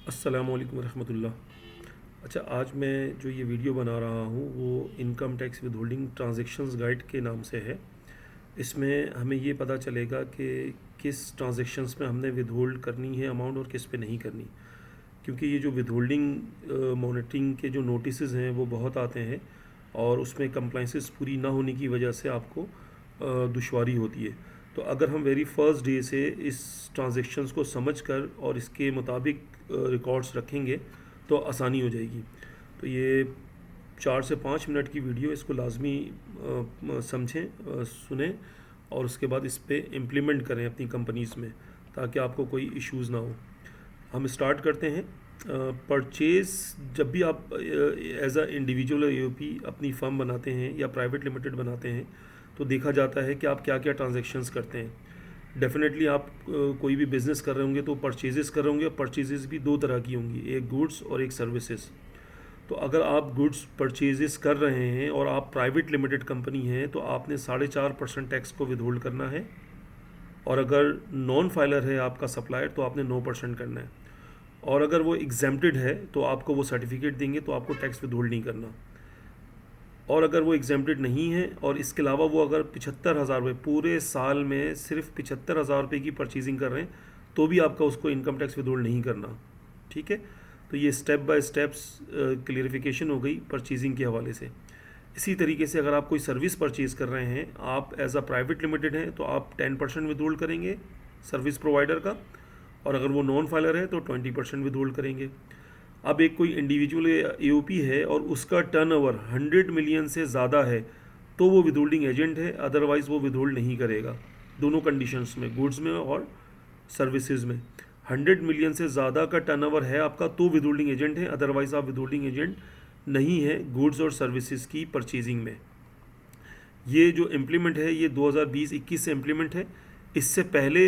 अस्सलामु अलैकुम रहमतुल्लाह। अच्छा, आज मैं जो ये वीडियो बना रहा हूँ वो income tax withholding transactions guide के नाम से है। इसमें हमें ये पता चलेगा कि किस ट्रांजैक्शंस में हमने विदहोल्ड करनी है अमाउंट और किस पे नहीं करनी, क्योंकि ये जो विदहोल्डिंग मॉनिटरिंग के जो नोटिसेस हैं वो बहुत आते हैं और उसमें कंप्लाइंसेस पूरी ना होने की वजह से आपको दुश्वारी होती है। तो अगर हम वेरी फर्स्ट डे से इस ट्रांजैक्शंस को समझकर और इसके मुताबिक रिकॉर्ड्स रखेंगे तो आसानी हो जाएगी। तो ये 4 से 5 मिनट की वीडियो, इसको लाजमी समझें, सुने और उसके बाद इस पे इम्प्लीमेंट करें अपनी कंपनीज़ में, ताकि आपको कोई इश्यूज़ ना हो। हम स्टार्ट करते हैं। परचेज़, जब भी आप एज अ इंडिविजुअल यूपी अपनी फर्म बनाते हैं या प्राइवेट लिमिटेड बनाते हैं तो देखा जाता है कि आप क्या क्या ट्रांजैक्शंस करते हैं। डेफिनेटली आप कोई भी बिज़नेस कर रहे होंगे तो परचेजेस कर रहे होंगे। परचेजेस भी दो तरह की होंगी, एक गुड्स और एक सर्विसेज। तो अगर आप गुड्स परचेजेस कर रहे हैं और आप प्राइवेट लिमिटेड कंपनी हैं तो आपने 4.5% टैक्स को विदहोल्ड करना है, और अगर नॉन फाइलर है आपका सप्लायर तो आपने 9% करना है, और अगर वो एग्जेम्प्टेड है तो आपको वो सर्टिफिकेट देंगे तो आपको टैक्स विदहोल्ड नहीं करना। और अगर वो एग्जेम्प्टेड नहीं है और इसके अलावा वो अगर 75,000 रुपये पूरे साल में सिर्फ 75,000 रुपये की परचेजिंग कर रहे हैं तो भी आपका उसको इनकम टैक्स विदहोल्ड नहीं करना। ठीक है, तो ये स्टेप बाय स्टेप्स क्लियरिफिकेशन हो गई परचेजिंग के हवाले से। इसी तरीके से अगर आप कोई सर्विस परचेज़ कर रहे हैं, आप एज अ प्राइवेट लिमिटेड हैं तो आप 10% विदहोल्ड करेंगे सर्विस प्रोवाइडर का, और अगर वो नॉन फाइलर है तो 20% विदहोल्ड करेंगे। अब एक कोई इंडिविजुअल एओपी है और उसका टर्नओवर 100 मिलियन से ज़्यादा है तो वो विदहोल्डिंग एजेंट है, अदरवाइज़ वो विदहोल्ड नहीं करेगा। दोनों कंडीशंस में, गुड्स में और सर्विसेज में। 100 मिलियन से ज़्यादा का टर्नओवर है आपका तो विदहोल्डिंग एजेंट है, अदरवाइज़ आप विदहोल्डिंग एजेंट नहीं है गुड्स और सर्विसेज की परचेजिंग में। ये जो इम्प्लीमेंट है ये 2020-21 से इम्प्लीमेंट है। इससे पहले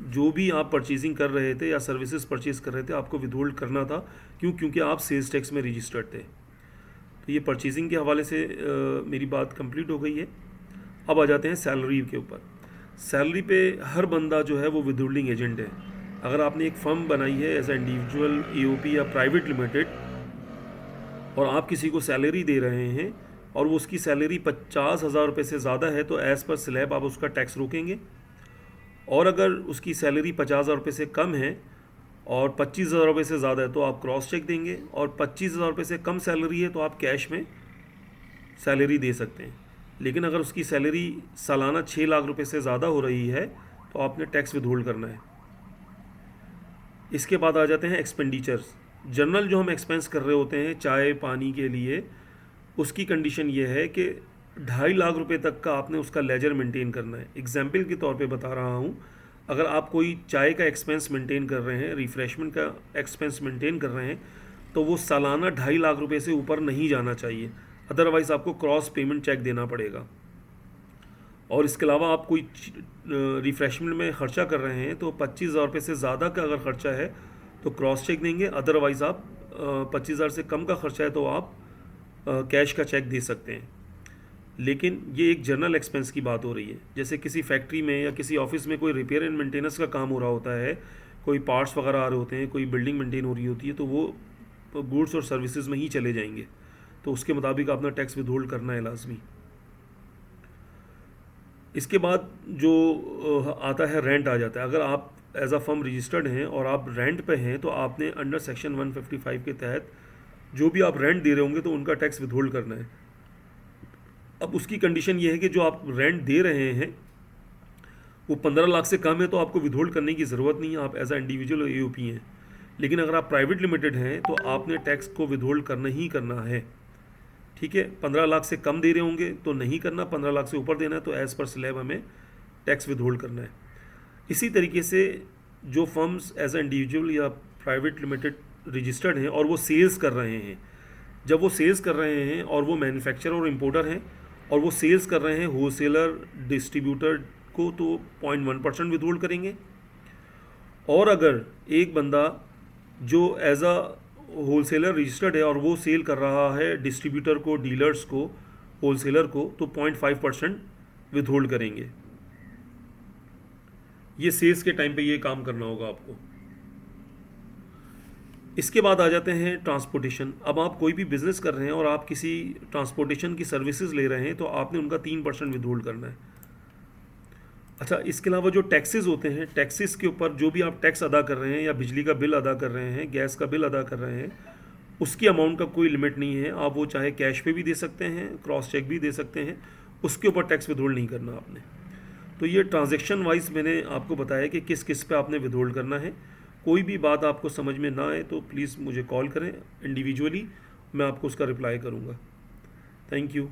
जो भी आप परचेजिंग कर रहे थे या सर्विसेज परचेज कर रहे थे आपको विदहोल्ड करना था। क्योंकि आप सेल्स टैक्स में रजिस्टर्ड थे। तो ये परचेजिंग के हवाले से मेरी बात कंप्लीट हो गई है। अब आ जाते हैं सैलरी के ऊपर। सैलरी पे हर बंदा जो है वो विदहोल्डिंग एजेंट है। अगर आपने एक फर्म बनाई है एज ए इंडिविजुअल एओपी या प्राइवेट लिमिटेड और आप किसी को सैलरी दे रहे हैं और वो उसकी सैलरी 50,000 रुपये से ज़्यादा है तो एज़ पर स्लैब आप उसका टैक्स रोकेंगे। और अगर उसकी सैलरी 50,000 रुपये से कम है और 25,000 रुपये से ज़्यादा है तो आप क्रॉस चेक देंगे, और 25,000 रुपये से कम सैलरी है तो आप कैश में सैलरी दे सकते हैं। लेकिन अगर उसकी सैलरी सालाना 6 लाख रुपये से ज़्यादा हो रही है तो आपने टैक्स विदहोल्ड करना है। इसके बाद आ जाते हैं एक्सपेंडिचर्स। जनरल जो हम एक्सपेंस कर रहे होते हैं चाय पानी के लिए, उसकी कंडीशन ये है कि 2.5 लाख रुपए तक का आपने उसका लेजर मेंटेन करना है। एग्जाम्पल के तौर पे बता रहा हूँ, अगर आप कोई चाय का एक्सपेंस मेंटेन कर रहे हैं, रिफ़्रेशमेंट का एक्सपेंस मेंटेन कर रहे हैं, तो वो सालाना 2.5 लाख रुपए से ऊपर नहीं जाना चाहिए, अदरवाइज़ आपको क्रॉस पेमेंट चेक देना पड़ेगा। और इसके अलावा आप कोई रिफ़्रेशमेंट में ख़र्चा कर रहे हैं तो 25,000 रुपये से ज़्यादा का अगर ख़र्चा है तो क्रॉस चेक देंगे, अदरवाइज़ आप 25,000 से कम का ख़र्चा है तो आप कैश का चेक दे सकते हैं। लेकिन ये एक जनरल एक्सपेंस की बात हो रही है। जैसे किसी फैक्ट्री में या किसी ऑफिस में कोई रिपेयर एंड मेंटेनेंस का काम हो रहा होता है, कोई पार्ट्स वगैरह आ रहे होते हैं, कोई बिल्डिंग मेंटेन हो रही होती है, तो वो गुड्स और सर्विसेज में ही चले जाएंगे। तो उसके मुताबिक अपना टैक्स विदहोल्ड करना है लाजमी। इसके बाद जो आता है रेंट आ जाता है। अगर आप एज अ फर्म रजिस्टर्ड हैं और आप रेंट पे हैं तो आपने अंडर सेक्शन 155 के तहत जो भी आप रेंट दे रहे होंगे तो उनका टैक्स विदहोल्ड करना है। अब उसकी कंडीशन ये है कि जो आप रेंट दे रहे हैं वो 15 लाख से कम है तो आपको विदहोल्ड करने की ज़रूरत नहीं है, आप एज अ इंडिविजुअल एओपी हैं। लेकिन अगर आप प्राइवेट लिमिटेड हैं तो आपने टैक्स को विदहोल्ड करना ही करना है। ठीक है, 15 लाख से कम दे रहे होंगे तो नहीं करना, 15 लाख से ऊपर देना है तो एज़ पर स्लैब हमें टैक्स विदहोल्ड करना है। इसी तरीके से जो फर्म्स एज अ इंडिविजुअल या प्राइवेट लिमिटेड रजिस्टर्ड हैं और वो सेल्स कर रहे हैं, जब वो सेल्स कर रहे हैं और वो मैन्युफैक्चरर और इम्पोर्टर हैं और वो सेल्स कर रहे हैं होलसेलर डिस्ट्रीब्यूटर को, तो 0.1% विदहोल्ड करेंगे। और अगर एक बंदा जो एज अ होलसेलर रजिस्टर्ड है और वो सेल कर रहा है डिस्ट्रीब्यूटर को, डीलर्स को, होलसेलर को, तो 0.5% विदहोल्ड करेंगे। ये सेल्स के टाइम पे ये काम करना होगा आपको। इसके बाद आ जाते हैं ट्रांसपोर्टेशन। अब आप कोई भी बिज़नेस कर रहे हैं और आप किसी ट्रांसपोर्टेशन की सर्विसेज ले रहे हैं तो आपने उनका 3% विथहोल्ड करना है। अच्छा, इसके अलावा जो टैक्सेस होते हैं, टैक्सेस के ऊपर जो भी आप टैक्स अदा कर रहे हैं या बिजली का बिल अदा कर रहे हैं, गैस का बिल अदा कर रहे हैं, उसकी अमाउंट का कोई लिमिट नहीं है। आप वो चाहे कैश पे भी दे सकते हैं, क्रॉस चेक भी दे सकते हैं, उसके ऊपर टैक्स विथहोल्ड नहीं करना आपने। तो ये ट्रांजैक्शन वाइज मैंने आपको बताया कि किस किस पे आपने विथहोल्ड करना है। कोई भी बात आपको समझ में ना आए तो प्लीज़ मुझे कॉल करें इंडिविजुअली, मैं आपको उसका रिप्लाई करूँगा। Thank you.